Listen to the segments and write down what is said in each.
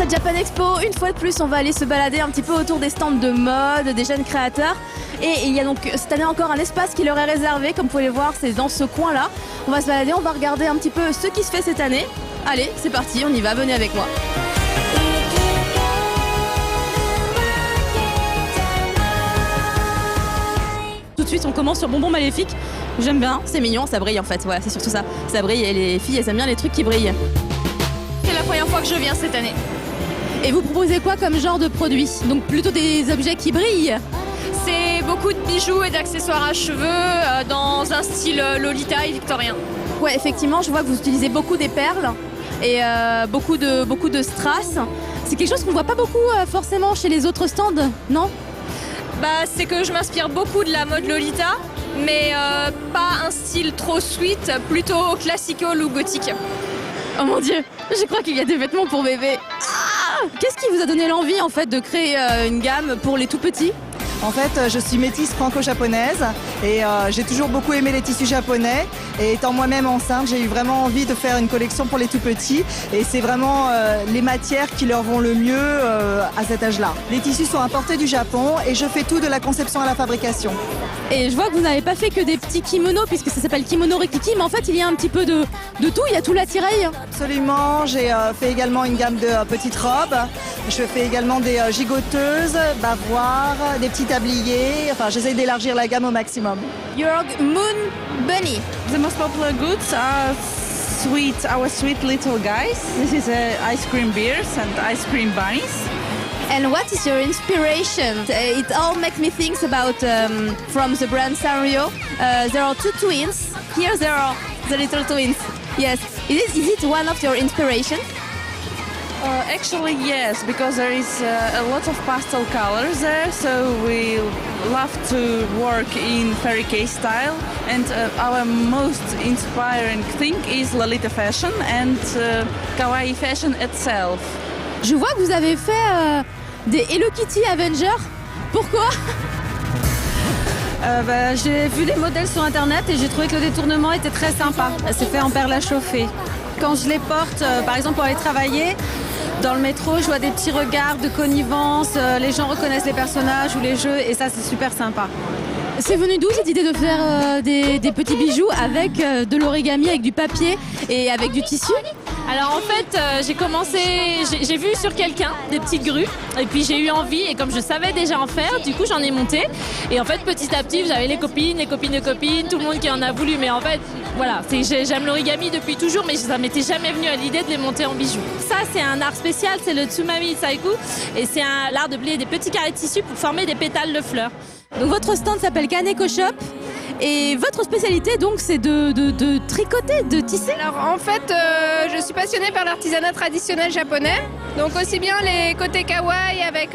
Japan Expo, une fois de plus, on va aller se balader un petit peu autour des stands de mode, des jeunes créateurs. Et il y a donc cette année encore un espace qui leur est réservé, comme vous pouvez le voir, c'est dans ce coin-là. On va se balader, on va regarder un petit peu ce qui se fait cette année. Allez, c'est parti, on y va, venez avec moi. Tout de suite, on commence sur Bonbon Maléfique. J'aime bien, c'est mignon, ça brille en fait, voilà, c'est surtout ça. Ça brille et les filles, elles aiment bien les trucs qui brillent. C'est la première fois que je viens cette année. Et vous proposez quoi comme genre de produits? Donc plutôt des objets qui brillent? C'est beaucoup de bijoux et d'accessoires à cheveux dans un style Lolita et victorien. Ouais, effectivement, je vois que vous utilisez beaucoup des perles et beaucoup de strass. C'est quelque chose qu'on voit pas beaucoup forcément chez les autres stands, non? Bah, c'est que je m'inspire beaucoup de la mode Lolita, mais pas un style trop sweet, plutôt classico ou gothique. Oh mon Dieu, je crois qu'il y a des vêtements pour bébé. Ah, qu'est-ce qui vous a donné l'envie en fait de créer une gamme pour les tout petits? En fait, je suis métisse franco-japonaise et j'ai toujours beaucoup aimé les tissus japonais. Et étant moi-même enceinte, j'ai eu vraiment envie de faire une collection pour les tout petits. Et c'est vraiment les matières qui leur vont le mieux à cet âge-là. Les tissus sont importés du Japon et je fais tout de la conception à la fabrication. Et je vois que vous n'avez pas fait que des petits kimonos, puisque ça s'appelle Kimono Rikiki, mais en fait il y a un petit peu de tout, il y a tout l'attirail. Absolument, j'ai fait également une gamme de petites robes. Je fais également des gigoteuses, bavoirs, des petits tabliers. Enfin, j'essaie d'élargir la gamme au maximum. Your Moon Bunny. The most popular goods are our sweet little guys. This is ice cream bears and ice cream bunnies. And what is your inspiration? It all makes me think about from the brand Sanrio. There are two twins. Here there are the little twins. Yes. Is it one of your inspiration? Actually, yes, because there is a lot of pastel colors there, so we love to work in fairy cake style. And our most inspiring thing is Lolita fashion and kawaii fashion itself. Je vois que vous avez fait des Hello Kitty Avengers. Pourquoi? J'ai vu les modèles sur internet et j'ai trouvé que le détournement était très sympa. C'est fait en perles à chauffer. Quand je les porte, par exemple pour aller travailler, dans le métro, je vois des petits regards de connivence, les gens reconnaissent les personnages ou les jeux et ça c'est super sympa. C'est venu d'où cette idée de faire des petits bijoux avec de l'origami, avec du papier et avec du tissu? Alors en fait, j'ai vu sur quelqu'un des petites grues et puis j'ai eu envie et comme je savais déjà en faire, du coup j'en ai monté et en fait petit à petit j'avais les copines de copines, tout le monde qui en a voulu mais en fait voilà, j'aime l'origami depuis toujours mais ça m'était jamais venu à l'idée de les monter en bijoux. Ça c'est un art spécial, c'est le Tsumami Saiku et c'est l'art de plier des petits carrés de tissu pour former des pétales de fleurs. Donc votre stand s'appelle Kaneko Shop. Et votre spécialité, donc, c'est de tricoter, de tisser? Alors en fait, je suis passionnée par l'artisanat traditionnel japonais. Donc aussi bien les côtés kawaii avec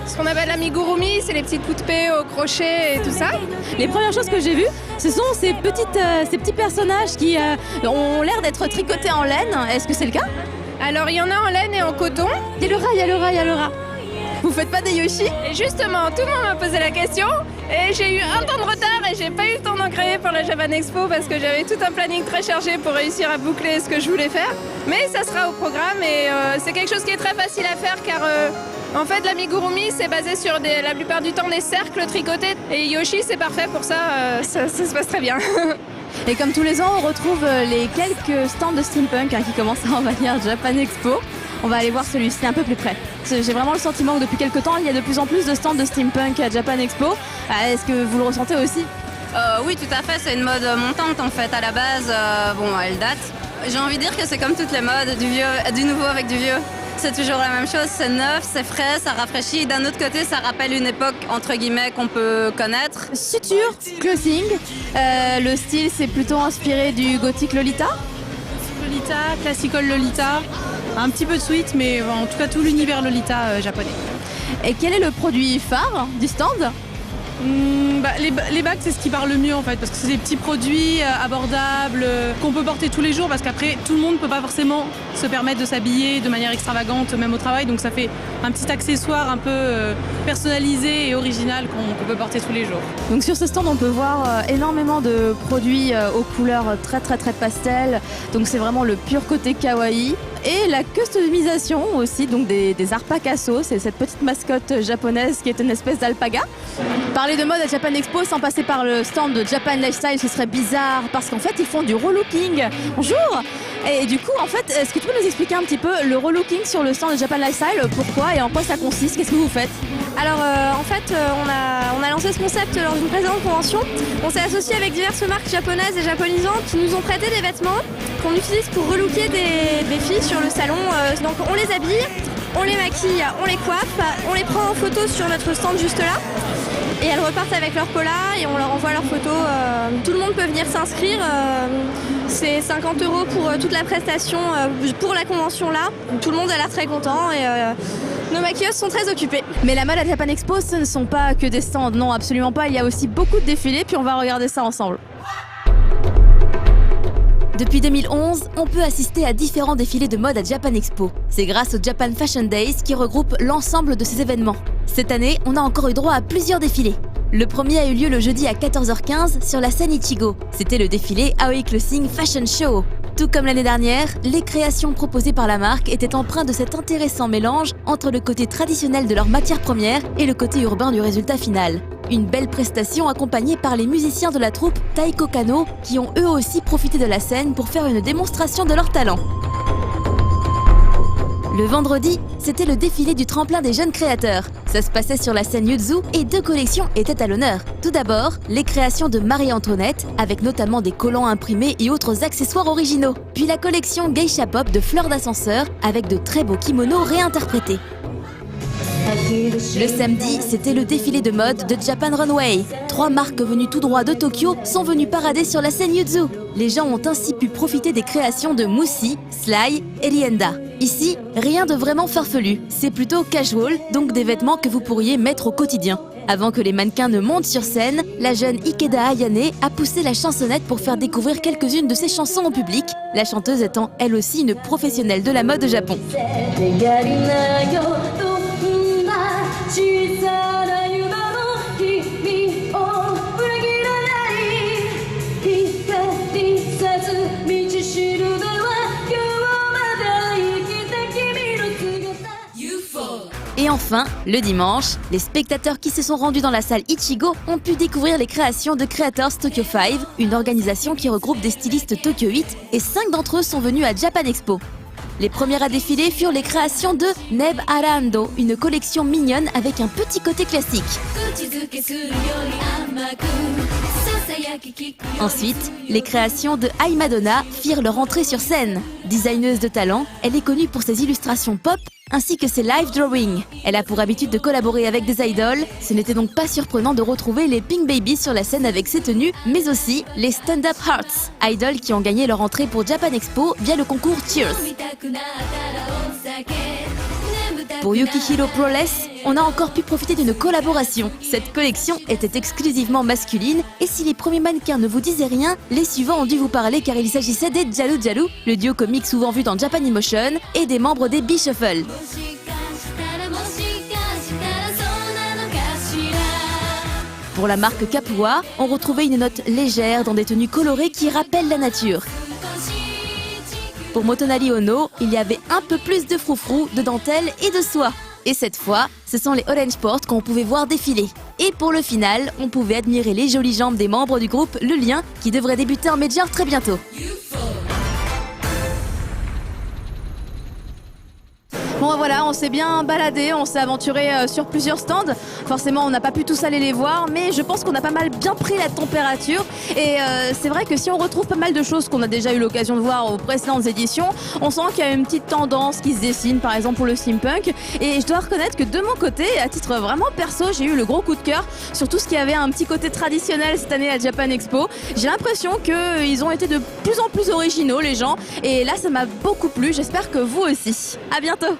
ce qu'on appelle l'amigurumi, c'est les petites poupées au crochet et tout ça. Les premières choses que j'ai vues, ce sont ces petits personnages qui ont l'air d'être tricotés en laine. Est-ce que c'est le cas? Alors il y en a en laine et en coton. Il y a le rat. Vous faites pas des Yoshi? Et justement, tout le monde m'a posé la question et j'ai eu un temps de retard et j'ai pas eu le temps d'en créer pour la Japan Expo parce que j'avais tout un planning très chargé pour réussir à boucler ce que je voulais faire. Mais ça sera au programme et c'est quelque chose qui est très facile à faire car en fait l'amigurumi c'est basé sur la plupart du temps des cercles tricotés et Yoshi c'est parfait pour ça, ça se passe très bien. Et comme tous les ans, on retrouve les quelques stands de steampunk qui commencent à envahir Japan Expo. On va aller voir celui-ci un peu plus près. J'ai vraiment le sentiment que depuis quelques temps, il y a de plus en plus de stands de steampunk à Japan Expo. Est-ce que vous le ressentez aussi? Oui, tout à fait. C'est une mode montante en fait. À la base, elle date. J'ai envie de dire que c'est comme toutes les modes, du nouveau avec du vieux. C'est toujours la même chose, c'est neuf, c'est frais, ça rafraîchit. D'un autre côté, ça rappelle une époque, entre guillemets, qu'on peut connaître. Suture, clothing, le style c'est plutôt inspiré du gothique Lolita? Lolita, classical Lolita, un petit peu de sweet, mais en tout cas tout l'univers Lolita japonais. Et quel est le produit phare du stand? Les bagues, c'est ce qui parle le mieux en fait, parce que c'est des petits produits abordables qu'on peut porter tous les jours, parce qu'après tout le monde ne peut pas forcément se permettre de s'habiller de manière extravagante, même au travail, donc ça fait un petit accessoire un peu personnalisé et original qu'on peut porter tous les jours. Donc sur ce stand, on peut voir énormément de produits aux couleurs très pastel, donc c'est vraiment le pur côté kawaii. et la customisation aussi, donc des alpacas, c'est cette petite mascotte japonaise qui est une espèce d'alpaga. Parler de mode à Japan Expo sans passer par le stand de Japan Lifestyle, ce serait bizarre parce qu'en fait ils font du relooking. Bonjour. Et du coup, en fait, est-ce que tu peux nous expliquer un petit peu le relooking sur le stand de Japan Lifestyle? Pourquoi et en quoi ça consiste? Qu'est-ce que vous faites? Alors en fait on a lancé ce concept lors d'une précédente convention. On s'est associé avec diverses marques japonaises et japonisantes qui nous ont prêté des vêtements qu'on utilise pour relooker des filles sur le salon. Donc on les habille, on les maquille, on les coiffe, on les prend en photo sur notre stand juste là. Et elles repartent avec leur cola et on leur envoie leurs photos. Tout le monde peut venir s'inscrire. C'est 50 € pour toute la prestation pour la convention là. Tout le monde a l'air très content et nos maquilleuses sont très occupées. Mais la mode à Japan Expo, ce ne sont pas que des stands, non absolument pas. Il y a aussi beaucoup de défilés, puis on va regarder ça ensemble. Depuis 2011, on peut assister à différents défilés de mode à Japan Expo. C'est grâce au Japan Fashion Days qui regroupe l'ensemble de ces événements. Cette année, on a encore eu droit à plusieurs défilés. Le premier a eu lieu le jeudi à 14h15 sur la scène Ichigo. C'était le défilé Aoi Clothing Fashion Show. Tout comme l'année dernière, les créations proposées par la marque étaient empreintes de cet intéressant mélange entre le côté traditionnel de leur matière première et le côté urbain du résultat final. Une belle prestation accompagnée par les musiciens de la troupe Taiko Kano qui ont eux aussi profité de la scène pour faire une démonstration de leur talent. Le vendredi, c'était le défilé du tremplin des jeunes créateurs. Ça se passait sur la scène Yuzu et 2 collections étaient à l'honneur. Tout d'abord, les créations de Marie-Antoinette, avec notamment des collants imprimés et autres accessoires originaux. Puis la collection Geisha Pop de Fleurs d'Ascenseur, avec de très beaux kimonos réinterprétés. Le samedi, c'était le défilé de mode de Japan Runway. 3 marques venues tout droit de Tokyo sont venues parader sur la scène Yuzu. Les gens ont ainsi pu profiter des créations de Moussi, Sly et Rienda. Ici, rien de vraiment farfelu. C'est plutôt casual, donc des vêtements que vous pourriez mettre au quotidien. Avant que les mannequins ne montent sur scène, la jeune Ikeda Ayane a poussé la chansonnette pour faire découvrir quelques-unes de ses chansons au public, la chanteuse étant elle aussi une professionnelle de la mode au Japon. Et enfin, le dimanche, les spectateurs qui se sont rendus dans la salle Ichigo ont pu découvrir les créations de Creators Tokyo 5, une organisation qui regroupe des stylistes Tokyo 8 et 5 d'entre eux sont venus à Japan Expo. Les premières à défiler furent les créations de Neb Arando, une collection mignonne avec un petit côté classique. Ensuite, les créations de Ai Madonna firent leur entrée sur scène. Designeuse de talent, elle est connue pour ses illustrations pop ainsi que ses live drawings. Elle a pour habitude de collaborer avec des idoles. Ce n'était donc pas surprenant de retrouver les Pink Babies sur la scène avec ses tenues, mais aussi les Stand Up Hearts, idoles qui ont gagné leur entrée pour Japan Expo via le concours Cheers. Pour Yukihiro Proless, on a encore pu profiter d'une collaboration. Cette collection était exclusivement masculine et si les premiers mannequins ne vous disaient rien, les suivants ont dû vous parler car il s'agissait des Jalu Jalu, le duo comique souvent vu dans Japanimotion, et des membres des B-Shuffle. Pour la marque Kapua, on retrouvait une note légère dans des tenues colorées qui rappellent la nature. Pour Motonari Ono, il y avait un peu plus de froufrou, de dentelle et de soie. Et cette fois, ce sont les Orange Port qu'on pouvait voir défiler. Et pour le final, on pouvait admirer les jolies jambes des membres du groupe Le Lien qui devrait débuter en major très bientôt. Bon voilà, on s'est bien baladé, on s'est aventuré sur plusieurs stands. Forcément, on n'a pas pu tous aller les voir, mais je pense qu'on a pas mal bien pris la température. Et c'est vrai que si on retrouve pas mal de choses qu'on a déjà eu l'occasion de voir aux précédentes éditions, on sent qu'il y a une petite tendance qui se dessine, par exemple pour le steampunk. Et je dois reconnaître que de mon côté, à titre vraiment perso, j'ai eu le gros coup de cœur sur tout ce qui avait un petit côté traditionnel cette année à Japan Expo. J'ai l'impression qu'ils ont été de plus en plus originaux, les gens. Et là, ça m'a beaucoup plu. J'espère que vous aussi. À bientôt!